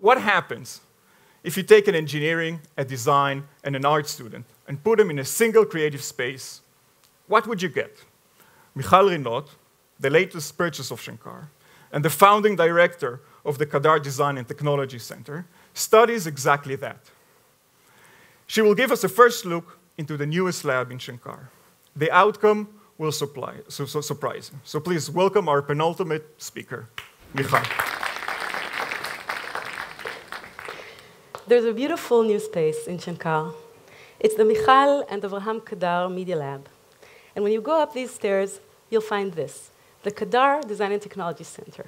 what happens if you take an engineering, a design, and an art student and put them in a single creative space? What would you get? Michal Rinott, the latest purchase of Shenkar, and the founding director of the Kadar Design and Technology Center, studies exactly that. She will give us a first look into the newest lab in Shenkar. The outcome will surprise you. So please welcome our penultimate speaker, Michal. There's a beautiful new space in Shenkar. It's the Michal and Avraham Kadar Media Lab. And when you go up these stairs, you'll find this, the Kadar Design and Technology Center.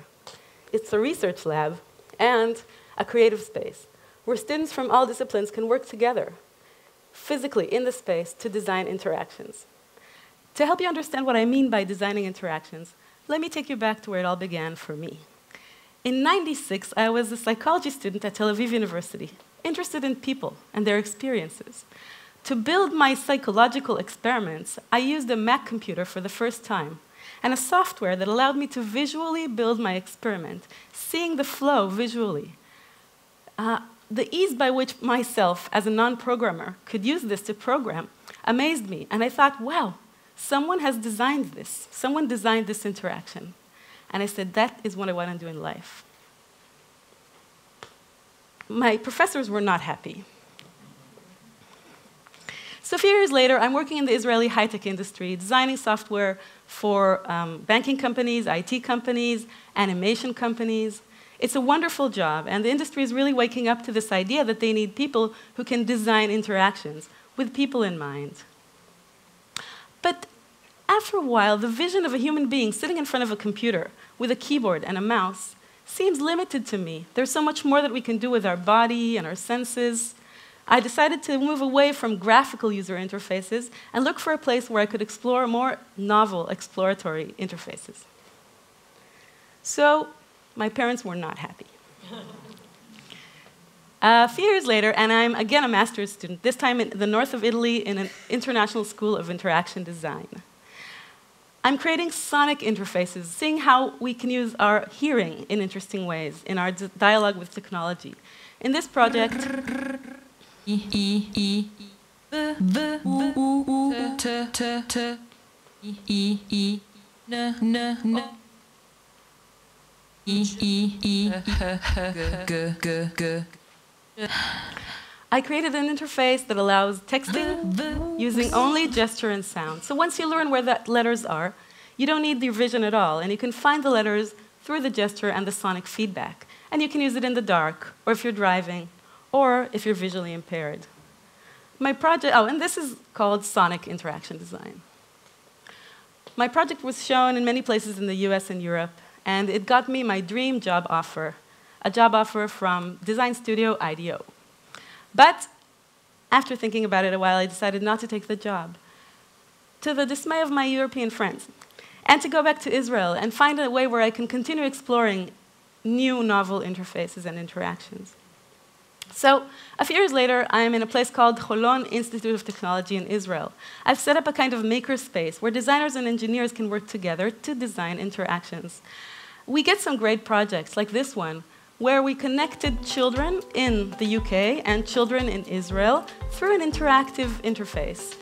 It's a research lab and a creative space where students from all disciplines can work together, physically in the space, to design interactions. To help you understand what I mean by designing interactions, let me take you back to where it all began for me. In '96, I was a psychology student at Tel Aviv University, interested in people and their experiences. To build my psychological experiments, I used a Mac computer for the first time, and a software that allowed me to visually build my experiment, seeing the flow visually. The ease by which myself, as a non-programmer, could use this to program amazed me, and I thought, wow, someone has designed this. Someone designed this interaction. And I said, that is what I want to do in life. My professors were not happy. So a few years later, I'm working in the Israeli high-tech industry, designing software for banking companies, IT companies, animation companies. It's a wonderful job, and the industry is really waking up to this idea that they need people who can design interactions with people in mind. But after a while, the vision of a human being sitting in front of a computer with a keyboard and a mouse seems limited to me. There's so much more that we can do with our body and our senses. I decided to move away from graphical user interfaces and look for a place where I could explore more novel, exploratory interfaces. So my parents were not happy. A few years later, and I'm again a master's student, this time in the north of Italy in an international school of interaction design. I'm creating sonic interfaces, seeing how we can use our hearing in interesting ways in our dialogue with technology. In this project, I created an interface that allows texting using only gesture and sound. So once you learn where the letters are, you don't need the vision at all, and you can find the letters through the gesture and the sonic feedback. And you can use it in the dark, or if you're driving, or if you're visually impaired. My project, and this is called sonic interaction design. My project was shown in many places in the US and Europe, and it got me my dream job offer, a job offer from design studio IDEO. But after thinking about it a while, I decided not to take the job, to the dismay of my European friends, and to go back to Israel and find a way where I can continue exploring new novel interfaces and interactions. So a few years later, I'm in a place called Holon Institute of Technology in Israel. I've set up a kind of maker space where designers and engineers can work together to design interactions. We get some great projects like this one, where we connected children in the UK and children in Israel through an interactive interface.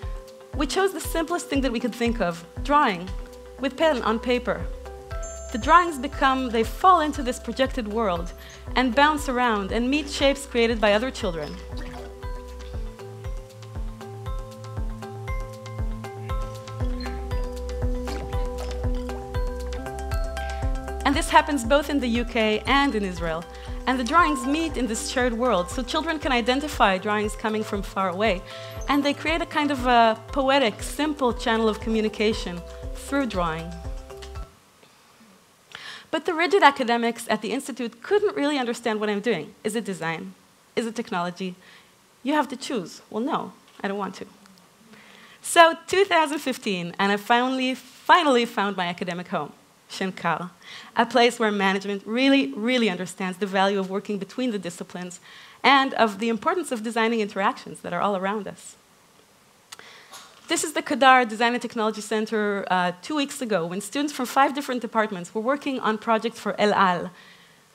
We chose the simplest thing that we could think of, drawing, with pen on paper. The drawings they fall into this projected world and bounce around and meet shapes created by other children. And this happens both in the UK and in Israel. And the drawings meet in this shared world, so children can identify drawings coming from far away. And they create a kind of a poetic, simple channel of communication through drawing. But the rigid academics at the Institute couldn't really understand what I'm doing. Is it design? Is it technology? You have to choose. Well, no, I don't want to. So 2015, and I finally found my academic home. Shenkar, a place where management really understands the value of working between the disciplines and of the importance of designing interactions that are all around us. This is the Kadar Design and Technology Center 2 weeks ago when students from 5 different departments were working on projects for El Al,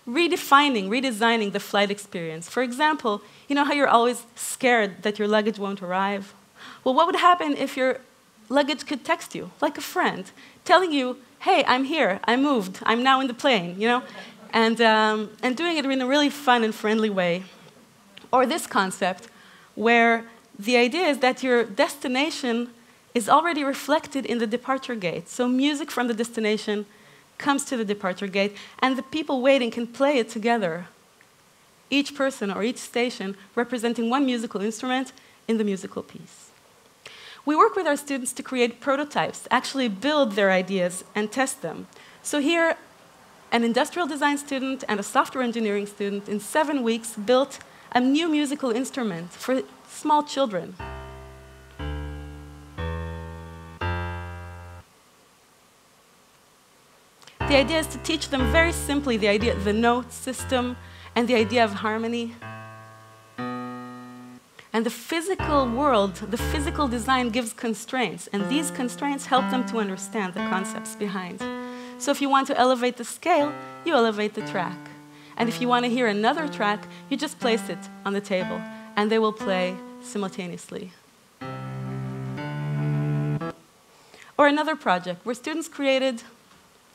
redefining, redesigning the flight experience. For example, you know how you're always scared that your luggage won't arrive? Well, what would happen if your luggage could text you, like a friend, telling you, hey, I'm here, I moved, I'm now in the plane, you know? And doing it in a really fun and friendly way. Or this concept, where the idea is that your destination is already reflected in the departure gate. So music from the destination comes to the departure gate, and the people waiting can play it together. Each person or each station representing one musical instrument in the musical piece. We work with our students to create prototypes, actually build their ideas and test them. So here, an industrial design student and a software engineering student in 7 weeks built a new musical instrument for small children. The idea is to teach them very simply the note system and the idea of harmony. And the physical world, the physical design gives constraints, and these constraints help them to understand the concepts behind. So if you want to elevate the scale, you elevate the track. And if you want to hear another track, you just place it on the table, and they will play simultaneously. Or another project where students created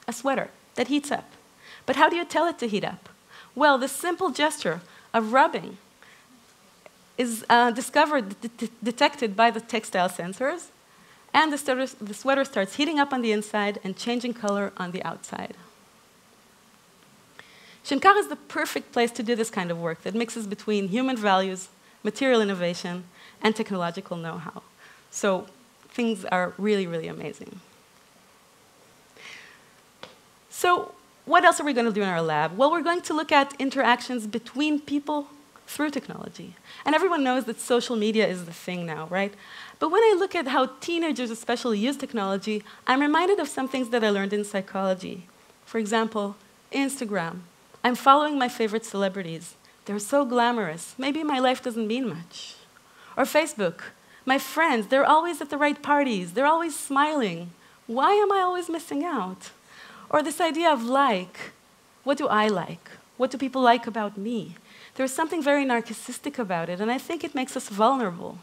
a sweater that heats up. But how do you tell it to heat up? Well, the simple gesture of rubbing is detected by the textile sensors, and the sweater starts heating up on the inside and changing color on the outside. Shenkar is the perfect place to do this kind of work that mixes between human values, material innovation, and technological know-how. So things are really, really amazing. So what else are we going to do in our lab? Well, we're going to look at interactions between people through technology. And everyone knows that social media is the thing now, right? But when I look at how teenagers especially use technology, I'm reminded of some things that I learned in psychology. For example, Instagram. I'm following my favorite celebrities. They're so glamorous. Maybe my life doesn't mean much. Or Facebook. My friends, they're always at the right parties. They're always smiling. Why am I always missing out? Or this idea of like. What do I like? What do people like about me? There's something very narcissistic about it, and I think it makes us vulnerable.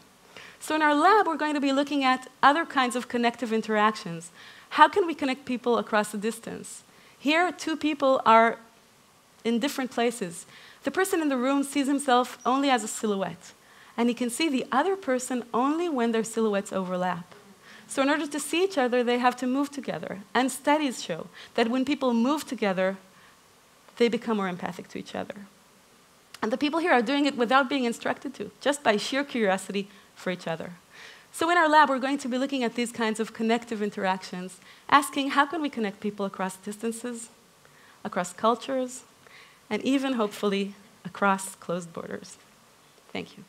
So in our lab, we're going to be looking at other kinds of connective interactions. How can we connect people across a distance? Here, two people are in different places. The person in the room sees himself only as a silhouette, and he can see the other person only when their silhouettes overlap. So in order to see each other, they have to move together. And studies show that when people move together, they become more empathic to each other. And the people here are doing it without being instructed to, just by sheer curiosity for each other. So in our lab, we're going to be looking at these kinds of connective interactions, asking how can we connect people across distances, across cultures, and even, hopefully, across closed borders. Thank you.